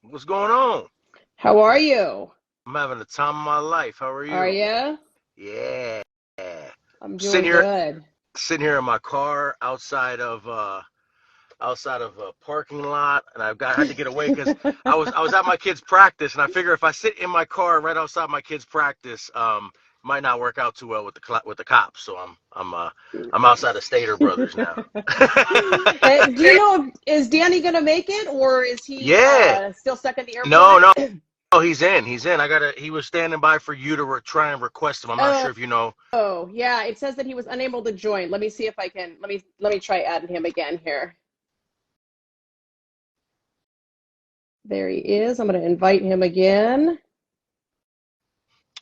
What's going on? How are you? I'm having the time of my life. How are Are you? you? Yeah. I'm Sitting doing here, good. sitting here in my car outside of a parking lot, and had to get away because I was at my kid's practice, and I figure if I sit in my car right outside my kid's practice, might not work out too well with the cops. So I'm outside of Stater Brothers now. Do you know, is Danny gonna make it, or is he Yeah. still stuck at the No, airport? no. Oh, he's in. He's in. He was standing by for you to try and request him. I'm not Oh, sure if you know. oh, yeah. It says that he was unable to join. Let me see if I can. Let me try adding him again here. There he is. I'm gonna invite him again.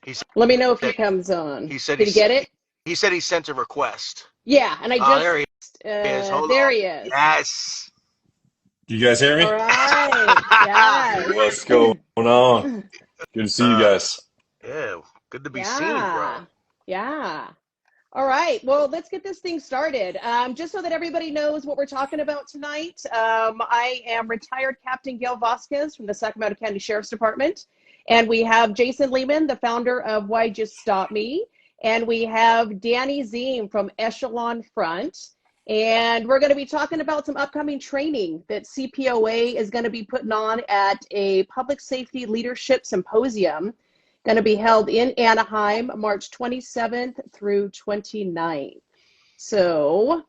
He said Let me know if he that comes on. he said Did he get it? he said he sent a request. Yeah, and I Oh, just there he is. Hold there on. he is. Yes. You guys hear All me? right. Yes. What's going on? Good to see you uh, guys. yeah. Good to be seen, bro. Yeah. Yeah. All right. Well, let's get this thing started. Just so that everybody knows what we're talking about tonight, I am retired Captain Gail Vasquez from the Sacramento County Sheriff's Department. And we have Jason Lehman, the founder of Why Just Stop Me. And we have Danny Ziem from Echelon Front. And we're going to be talking about some upcoming training that CPOA is going to be putting on at a Public Safety Leadership Symposium, going to be held in Anaheim, March 27th through 29th. So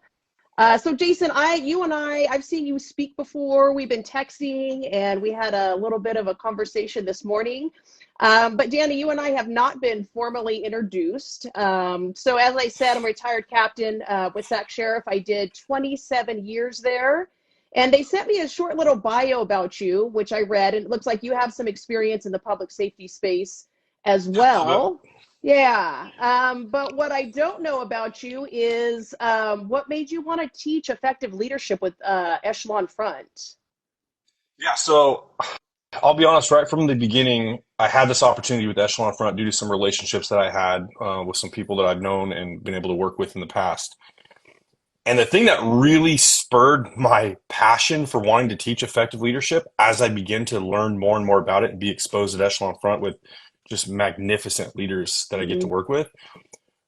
Jason, you and I've seen you speak before. We've been texting, and we had a little bit of a conversation this morning. But Danny, you and I have not been formally introduced. So as I said, I'm a retired captain with Sac Sheriff. I did 27 years there. And they sent me a short little bio about you, which I read, and it looks like you have some experience in the public safety space as Absolutely. well. Yeah. But what I don't know about you is what made you want to teach effective leadership with Echelon Front? Yeah, so I'll be honest, right from the beginning, I had this opportunity with Echelon Front due to some relationships that I had with some people that I've known and been able to work with in the past. And the thing that really spurred my passion for wanting to teach effective leadership as I began to learn more and more about it and be exposed at Echelon Front with just magnificent leaders that I get to Mm-hmm. work with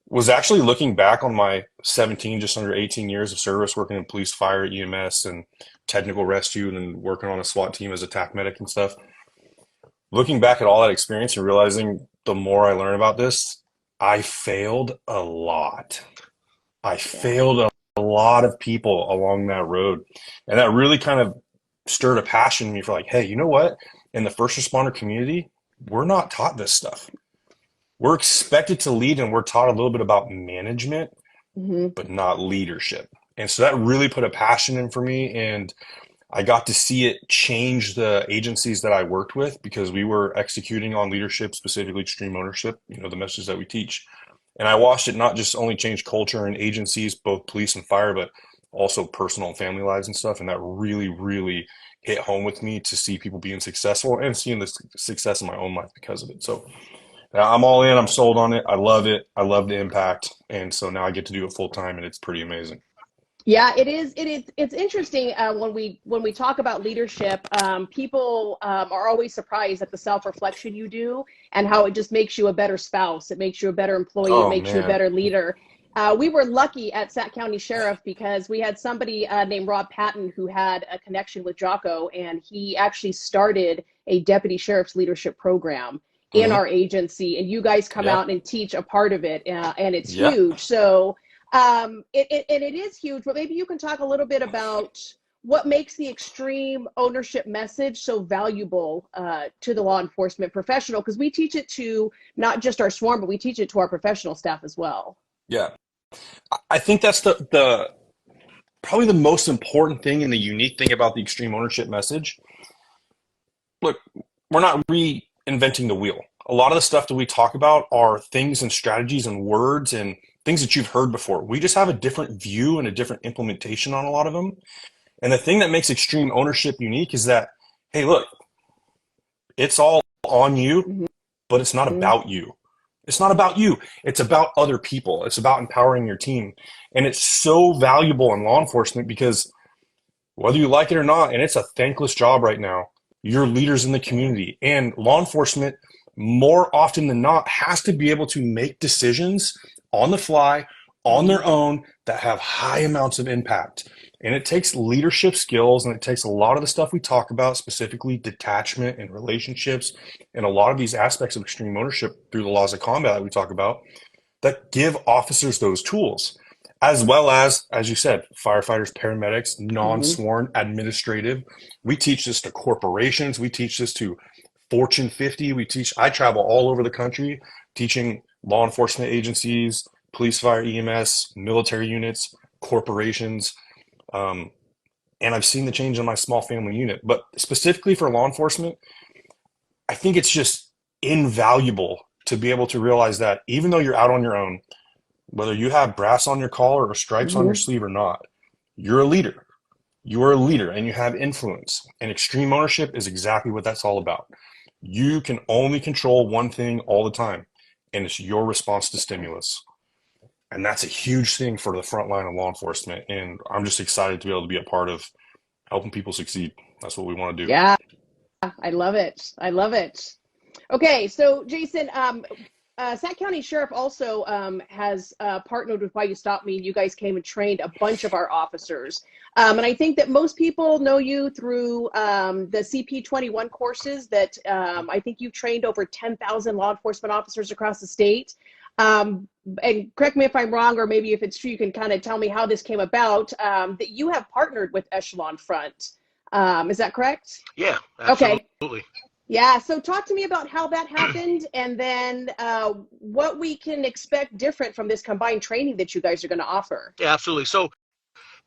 was actually looking back on my 17, just under 18 years of service working in police, fire, EMS, and technical rescue, and then working on a SWAT team as a TAC medic and stuff. Looking back at all that experience and realizing the more I learn about this, I failed a lot. I Yeah. failed a lot of people along that road. And that really kind of stirred a passion in me for like, hey, you know what? In the first responder community, we're not taught this stuff. We're expected to lead and we're taught a little bit about management, Mm-hmm. but not leadership. And so that really put a passion in for me. And I got to see it change the agencies that I worked with because we were executing on leadership, specifically extreme ownership, the message that we teach. And I watched it not just only change culture in agencies, both police and fire, but also personal and family lives and stuff. And that really, really hit home with me to see people being successful and seeing the success in my own life because of it. So I'm all in. I'm sold on it. I love it. I love the impact. And so now I get to do it full time and it's pretty amazing. Yeah, it is. It's interesting when we talk about leadership. People are always surprised at the self-reflection you do and how it just makes you a better spouse. It makes you a better employee. It Oh makes you a man. better leader. We were lucky at Sac County Sheriff because we had somebody named Rob Patton who had a connection with Jocko, and he actually started a deputy sheriff's leadership program in Hmm. our agency. And you guys come Yeah. out and teach a part of it, and it's Yeah. huge. So it is huge, but maybe you can talk a little bit about what makes the extreme ownership message so valuable to the law enforcement professional, because we teach it to not just our swarm, but we teach it to our professional staff as well. Yeah. I think that's the probably the most important thing and the unique thing about the extreme ownership message. Look, we're not reinventing the wheel. A lot of the stuff that we talk about are things and strategies and words and things that you've heard before. We just have a different view and a different implementation on a lot of them. And the thing that makes extreme ownership unique is that, hey, look, it's all on you, but it's not Mhm. about you. It's not about you. It's about other people. It's about empowering your team. And it's so valuable in law enforcement because whether you like it or not, and it's a thankless job right now, you're leaders in the community. And law enforcement, more often than not, has to be able to make decisions on the fly, on their own, that have high amounts of impact. And it takes leadership skills, and it takes a lot of the stuff we talk about, specifically detachment and relationships, and a lot of these aspects of extreme ownership through the laws of combat that we talk about, that give officers those tools, as well as you said, firefighters, paramedics, non-sworn, administrative. We teach this to corporations. We teach this to Fortune 50. I travel all over the country teaching law enforcement agencies, police, fire, EMS, military units, corporations. And I've seen the change in my small family unit. But specifically for law enforcement, I think it's just invaluable to be able to realize that even though you're out on your own, whether you have brass on your collar or stripes on your sleeve or not, you're a leader. You are a leader and you have influence. And extreme ownership is exactly what that's all about. You can only control one thing all the time, and it's your response to stimulus. And that's a huge thing for the front line of law enforcement. And I'm just excited to be able to be a part of helping people succeed. That's what we want to do. Yeah, I love it. I love it. Okay, so Jason, Sac County Sheriff also has partnered with Why You Stop Me. You guys came and trained a bunch of our officers. And I think that most people know you through the CP21 courses that I think you've trained over 10,000 law enforcement officers across the state. And correct me if I'm wrong, or maybe if it's true, you can kind of tell me how this came about, that you have partnered with Echelon Front. Is that correct? Yeah, absolutely. Okay. Yeah, so talk to me about how that happened, and then what we can expect different from this combined training that you guys are going to offer. Yeah, absolutely. So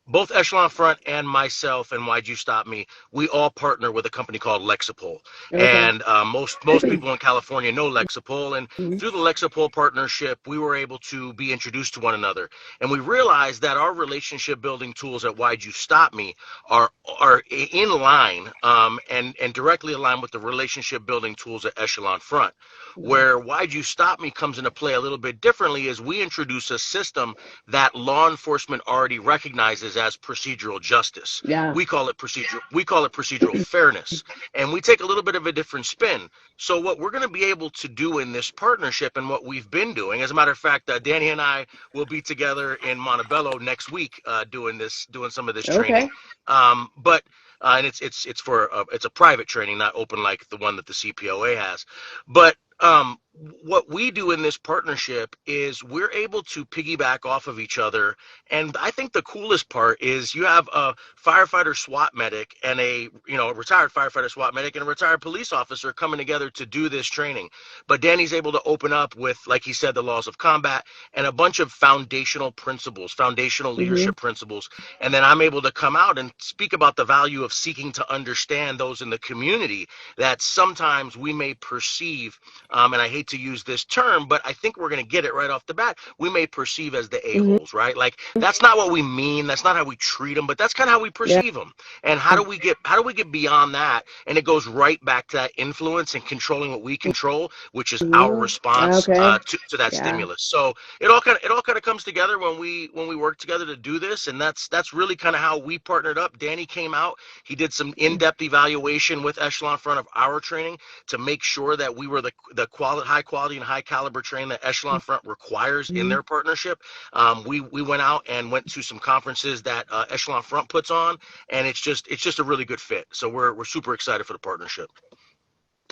both Echelon Front and myself and Why'd You Stop Me, we all partner with a company called Lexipol. Okay. And most people in California know Lexipol. And through the Lexipol partnership, we were able to be introduced to one another. And we realized that our relationship building tools at Why'd You Stop Me are in line and directly aligned with the relationship building tools at Echelon Front. Where Why'd You Stop Me comes into play a little bit differently is we introduce a system that law enforcement already recognizes as procedural justice. Yeah. We call it procedural fairness. And we take a little bit of a different spin. So what we're going to be able to do in this partnership, and what we've been doing, as a matter of fact, Danny and I will be together in Montebello next week doing some of this training. But and it's a private training, not open like the one that the CPOA has. But what we do in this partnership is we're able to piggyback off of each other. And I think the coolest part is you have a firefighter SWAT medic and a retired firefighter SWAT medic and a retired police officer coming together to do this training. But Danny's able to open up with, like he said, the laws of combat and a bunch of foundational principles, foundational leadership principles. And then I'm able to come out and speak about the value of seeking to understand those in the community that sometimes we may perceive, and I hate to use this term, but I think we're going to get it right off the bat, we may perceive as the a-holes, right? Like, that's not what we mean. That's not how we treat them, but that's kind of how we perceive them. And how do we get beyond that? And it goes right back to that influence and controlling what we control, which is our response to that stimulus. So it all kind of comes together when we work together to do this. And that's really kind of how we partnered up. Danny came out. He did some in-depth evaluation with Echelon Front of our training to make sure that we were the high quality and high caliber training that Echelon Front requires in their partnership. We went out and went to some conferences that Echelon Front puts on, and it's just a really good fit. So we're super excited for the partnership.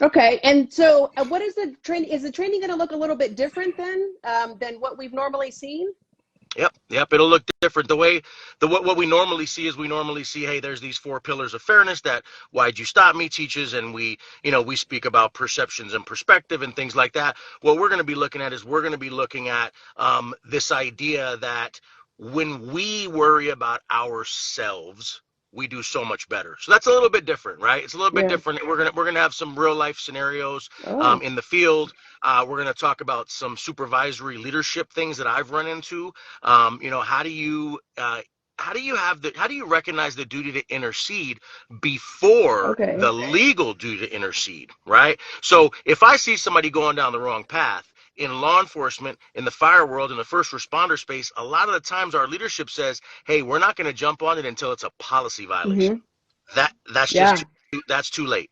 Okay, and so what is the training? Is the training going to look a little bit different than what we've normally seen? Yep. It'll look different. What we normally see is hey, there's these 4 pillars of fairness that Why'd You Stop Me teaches, and we speak about perceptions and perspective and things like that. What we're going to be looking at is this idea that when we worry about ourselves, we do so much better. So that's a little bit different, right? It's a little bit different. We're gonna have some real life scenarios in the field. We're gonna talk about some supervisory leadership things that I've run into. How do you recognize the duty to intercede before the legal duty to intercede, right? So if I see somebody going down the wrong path, in law enforcement, in the fire world, in the first responder space, a lot of the times our leadership says, hey, we're not going to jump on it until it's a policy violation. That's too late.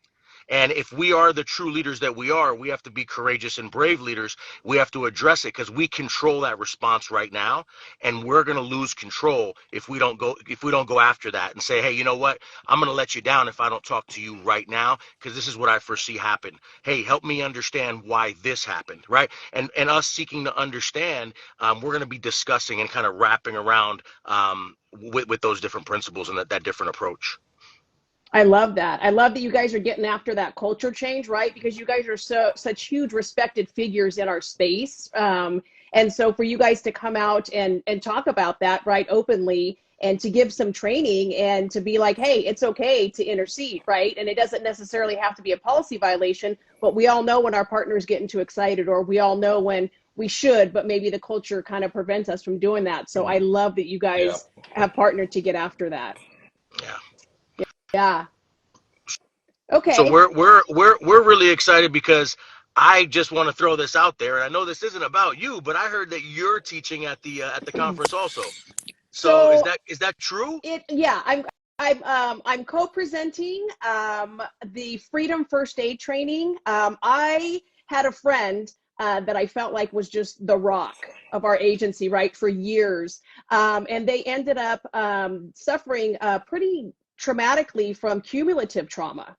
And if we are the true leaders that we are, we have to be courageous and brave leaders. We have to address it because we control that response right now, and we're going to lose control if we don't go after that and say, hey, you know what? I'm going to let you down if I don't talk to you right now because this is what I foresee happen. Hey, help me understand why this happened, right? And us seeking to understand, we're going to be discussing and kind of wrapping around with those different principles and that different approach. I love that. I love that you guys are getting after that culture change, right? Because you guys are such huge respected figures in our space. And so for you guys to come out and talk about that, right, openly, and to give some training and to be like, hey, it's okay to intercede, right? And it doesn't necessarily have to be a policy violation, but we all know when our partner's getting too excited, or we all know when we should, but maybe the culture kind of prevents us from doing that. So I love that you guys have partnered to get after that. Yeah. Okay. So we're really excited because I just want to throw this out there, and I know this isn't about you, but I heard that you're teaching at the conference also. So is that true? I'm co-presenting the Freedom First Aid training. I had a friend that I felt like was just the rock of our agency, right, for years, and they ended up suffering pretty traumatically from cumulative trauma.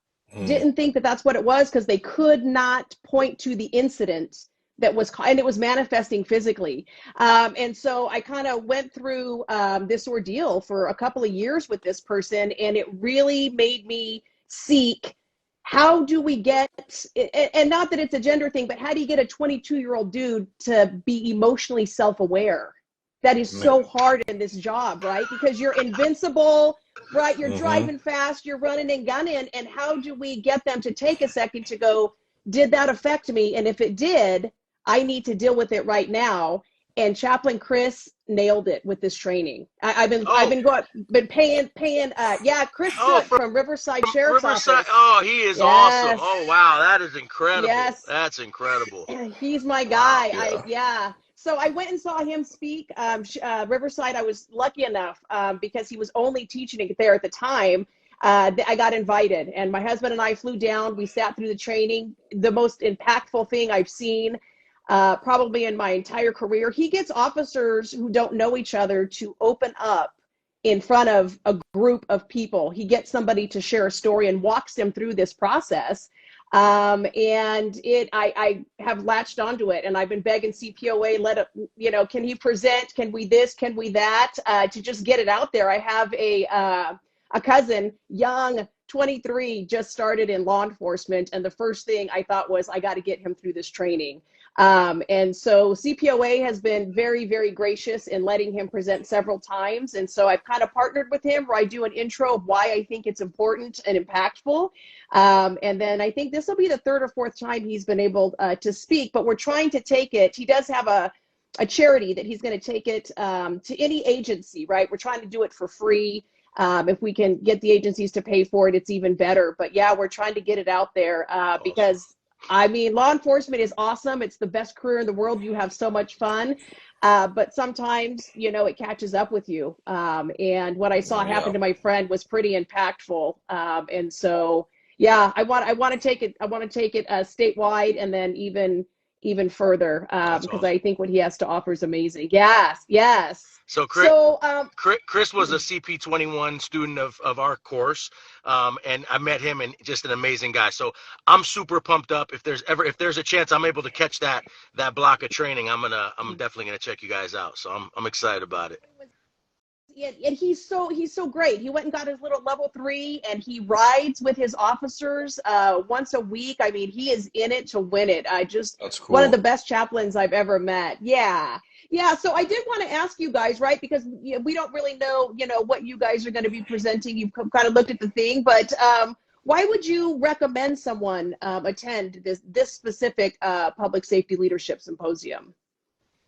Didn't think that that's what it was because they could not point to the incident that was, and it was manifesting physically. And so I kind of went through this ordeal for a couple of years with this person, and it really made me seek, how do we get, and not that it's a gender thing, but how do you get a 22-year-old dude to be emotionally self-aware? That is so hard in this job, right? Because you're invincible, right? You're driving fast, you're running and gunning. And how do we get them to take a second to go, did that affect me? And if it did, I need to deal with it right now. And Chaplain Chris nailed it with this training. I've been paying. Chris from Riverside Sheriff's Office. Oh, he is awesome. Oh, wow. That is incredible. Yes. That's incredible. He's my guy. Wow. So I went and saw him speak. Riverside, I was lucky enough because he was only teaching it there at the time. I got invited, and my husband and I flew down. We sat through the training. The most impactful thing I've seen probably in my entire career. He gets officers who don't know each other to open up in front of a group of people. He gets somebody to share a story and walks them through this process. And I have latched onto it, and I've been begging CPOA, can he present? Can we this? Can we that? To just get it out there. I have a cousin, young, 23, just started in law enforcement. And the first thing I thought was, I got to get him through this training. And so CPOA has been very, very gracious in letting him present several times. And so I've kind of partnered with him where I do an intro of why I think it's important and impactful. And then I think this will be the third or fourth time he's been able to speak, but we're trying to take it. He does have a charity that he's going to take it to any agency, right? We're trying to do it for free. If we can get the agencies to pay for it, it's even better. But yeah, we're trying to get it out there because I mean, law enforcement is awesome. It's the best career in the world. You have so much fun. But sometimes, it catches up with you. And what I saw happen to my friend was pretty impactful. And so, yeah, I want to take it statewide, and then even further, because awesome. I think what he has to offer is amazing. Yes. So Chris was a CP21 student of our course, and I met him, and just an amazing guy. So I'm super pumped up. If there's a chance I'm able to catch that block of training, I'm definitely gonna check you guys out. So I'm excited about it. And he's so great. He went and got his little level 3, and he rides with his officers once a week. I mean, he is in it to win it. That's cool. One of the best chaplains I've ever met. Yeah, so I did want to ask you guys, right, because we don't really know, what you guys are going to be presenting. You've kind of looked at the thing, but why would you recommend someone attend this specific Public Safety Leadership Symposium?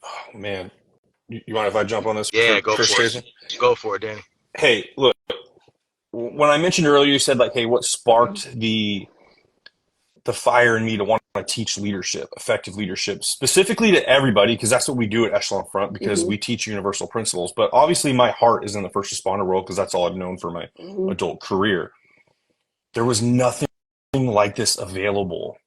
Oh, man. You mind if I jump on this? Yeah, go for it. Go for it, Danny. Hey, look, when I mentioned earlier, you said, hey, what sparked the fire in me to want to teach leadership, effective leadership, specifically to everybody, because that's what we do at Echelon Front, because we teach universal principles. But obviously my heart is in the first responder world, because that's all I've known for my adult career. There was nothing like this available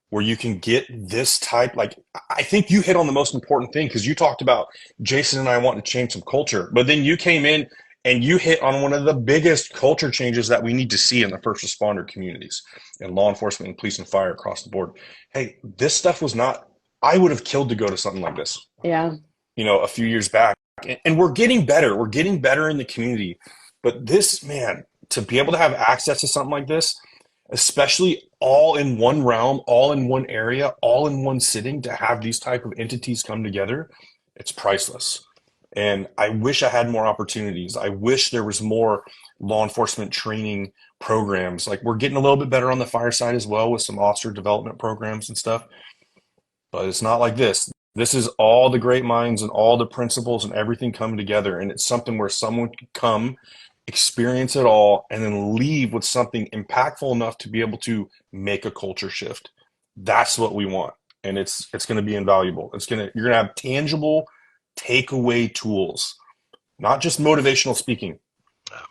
where you can get this type, like, I think you hit on the most important thing because you talked about Jason and I wanting to change some culture, but then you came in and you hit on one of the biggest culture changes that we need to see in the first responder communities and law enforcement and police and fire across the board. Hey, this stuff was not, I would have killed to go to something like this. Yeah. A few years back. And we're getting better. We're getting better in the community. But this, man, to be able to have access to something like this, especially all in one realm, all in one area, all in one sitting, to have these type of entities come together, it's priceless. And I wish I had more opportunities. I wish there was more law enforcement training programs. Like, we're getting a little bit better on the fire side as well with some officer development programs and stuff. But it's not like this. This is all the great minds and all the principles and everything coming together. And it's something where someone can come, experience it all, and then leave with something impactful enough to be able to make a culture shift. That's what we want. And it's going to be invaluable. You're going to have tangible takeaway tools, not just motivational speaking.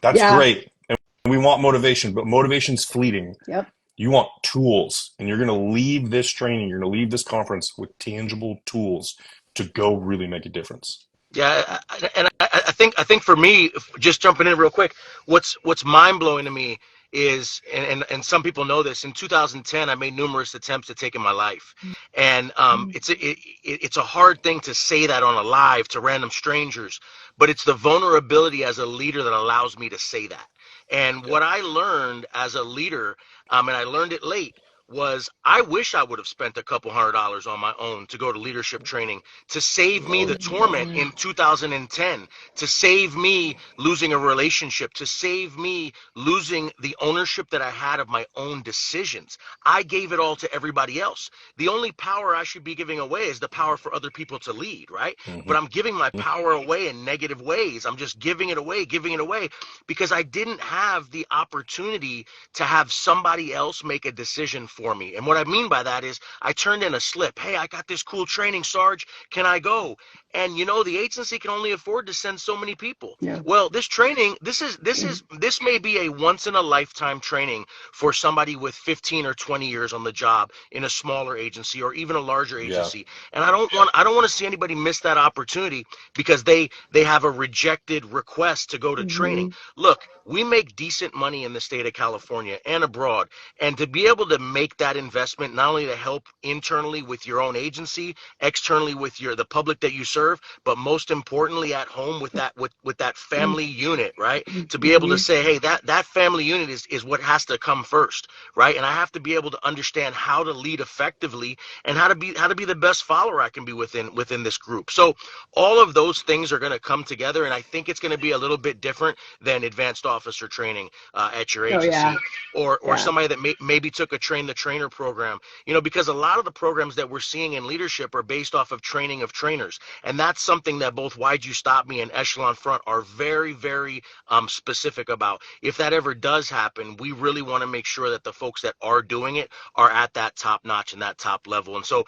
That's great. And we want motivation, but motivation's fleeting. Yep. You want tools, and you're going to leave this training, you're going to leave this conference with tangible tools to go really make a difference. Yeah, and I think for me, just jumping in real quick, what's mind blowing to me is, and some people know this. In 2010, I made numerous attempts at taking my life, and it's a hard thing to say that on a live to random strangers, but it's the vulnerability as a leader that allows me to say that. And what I learned as a leader, and I learned it late, was I wish I would have spent a couple $100 on my own to go to leadership training to save me the torment in 2010, to save me losing a relationship, to save me losing the ownership that I had of my own decisions. I gave it all to everybody else. The only power I should be giving away is the power for other people to lead, right? Mm-hmm. But I'm giving my power away in negative ways. I'm just giving it away because I didn't have the opportunity to have somebody else make a decision for me. And what I mean by that is I turned in a slip. Hey, I got this cool training, Sarge. Can I go? And the agency can only afford to send so many people. Yeah. Well, this training, this may be a once in a lifetime training for somebody with 15 or 20 years on the job in a smaller agency or even a larger agency. Yeah. And I don't want to see anybody miss that opportunity because they have a rejected request to go to training. Look, we make decent money in the state of California and abroad, and to be able to make that investment, not only to help internally with your own agency, externally with the public that you serve, but most importantly at home with that family unit, right? To be able to say, hey, that family unit is what has to come first, right? And I have to be able to understand how to lead effectively and how to be the best follower I can be within this group. So all of those things are going to come together, and I think it's going to be a little bit different than advanced officer training at your agency, or somebody that maybe took a train the trainer program, because a lot of the programs that we're seeing in leadership are based off of training of trainers, and that's something that both Why'd You Stop Me and Echelon Front are very, very specific about. If that ever does happen, we really want to make sure that the folks that are doing it are at that top notch and that top level. And so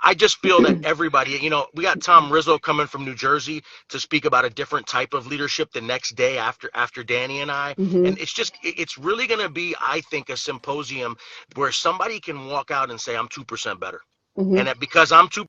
I just feel that everybody, we got Tom Rizzo coming from New Jersey to speak about a different type of leadership the next day after Danny and I. And it's really going to be, I think, a symposium where somebody can walk out and say, I'm 2% better. And that because I'm 2%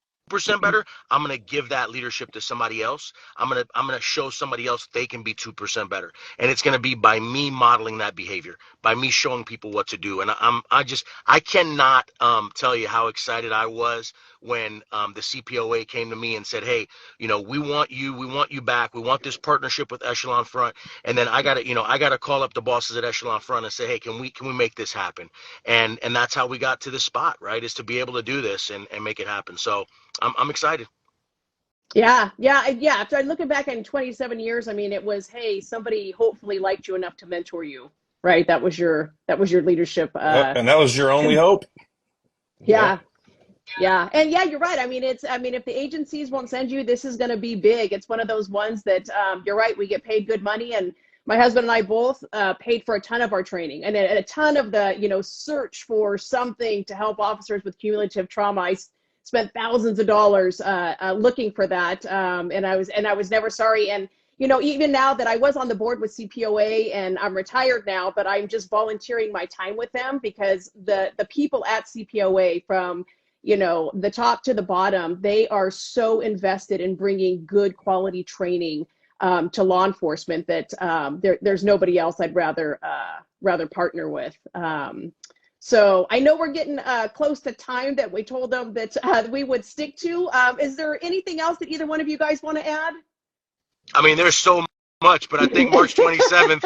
better, I'm going to give that leadership to somebody else. I'm going to show somebody else they can be 2% better. And it's going to be by me modeling that behavior, by me showing people what to do. And I cannot tell you how excited I was when the CPOA came to me and said, hey, we want you back. We want this partnership with Echelon Front. And then I got to call up the bosses at Echelon Front and say, hey, can we make this happen? And that's how we got to this spot, right? Is to be able to do this and make it happen. So I'm excited. Yeah. After looking back in 27 years, I mean, it was, hey, somebody hopefully liked you enough to mentor you, right? That was your leadership. And that was your only hope. Yeah. And yeah, you're right. I mean, if the agencies won't send you, this is going to be big. It's one of those ones that you're right. We get paid good money, and my husband and I both paid for a ton of our training and a ton of the, search for something to help officers with cumulative trauma. I spent thousands of dollars looking for that. And I was never sorry. And, you know, even now that I was on the board with CPOA and I'm retired now, but I'm just volunteering my time with them because the people at CPOA, from, you know, the top to the bottom, they are so invested in bringing good quality training to law enforcement that there's nobody else I'd rather partner with. So I know we're getting close to time that we told them that we would stick to. Is there anything else that either one of you guys want to add? I mean, there's so much, but I think March 27th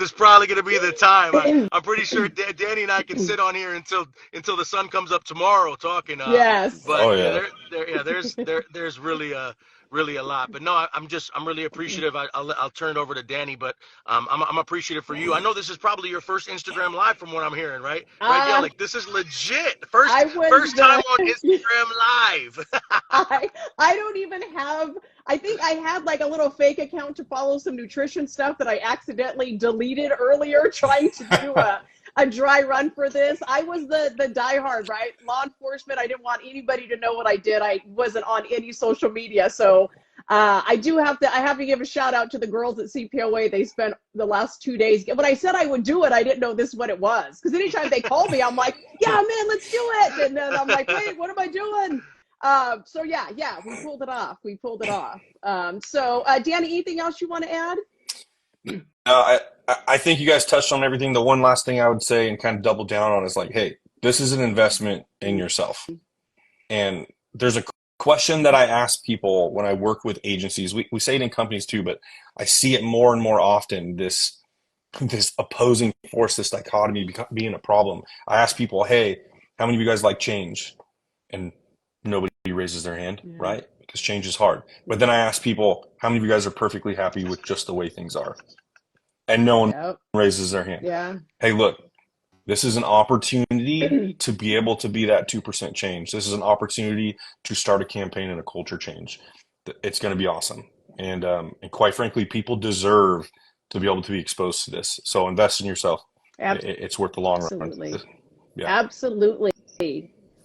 is probably going to be the time. I'm pretty sure Danny and I can sit on here until the sun comes up tomorrow talking. Yes. But Oh yeah. there's really a lot. But no, I'm really appreciative. I'll turn it over to Danny, but I'm appreciative for you. I know this is probably your first Instagram live from what I'm hearing, right? Right, Gail? Like, this is legit. First time on Instagram live. I don't even have, I think I had like a little fake account to follow some nutrition stuff that I accidentally deleted earlier trying to do a dry run for this. I was the diehard, right? Law enforcement. I didn't want anybody to know what I did. I wasn't on any social media. So I have to give a shout out to the girls at CPOA. They spent the last 2 days. When I said I would do it, I didn't know this is what it was. Because anytime they call me, I'm like, yeah, man, let's do it. And then I'm like, wait, what am I doing? So yeah, we pulled it off. So Danny, anything else you want to add? I think you guys touched on everything. The one last thing I would say and kind of double down on is like, hey, this is an investment in yourself. And there's a question that I ask people when I work with agencies. We say it in companies too, but I see it more and more often, this opposing force, this dichotomy being a problem. I ask people, hey, how many of you guys like change? And nobody raises their hand, right? Because change is hard. But then I ask people, how many of you guys are perfectly happy with just the way things are? And no one raises their hand. Yeah. Hey, look, this is an opportunity to be able to be that 2% change. This is an opportunity to start a campaign and a culture change. It's going to be awesome. And quite frankly, people deserve to be able to be exposed to this. So invest in yourself. It's worth the long run. Yeah. Absolutely.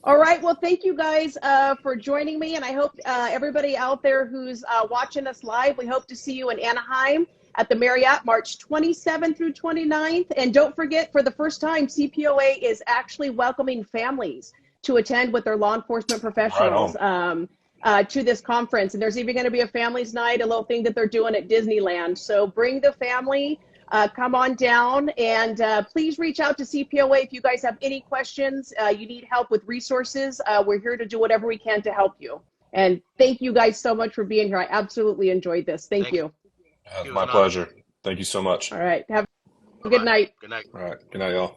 All right. Well, thank you guys for joining me. And I hope everybody out there who's watching us live, we hope to see you in Anaheim at the Marriott, March 27th through 29th. And don't forget, for the first time, CPOA is actually welcoming families to attend with their law enforcement professionals to this conference. And there's even going to be a families night, a little thing that they're doing at Disneyland. So bring the family, come on down, and please reach out to CPOA if you guys have any questions, you need help with resources. We're here to do whatever we can to help you. And thank you guys so much for being here. I absolutely enjoyed this. Thank you. My pleasure. Thank you so much. All right. Have a good night. Good night. All right. Good night, y'all.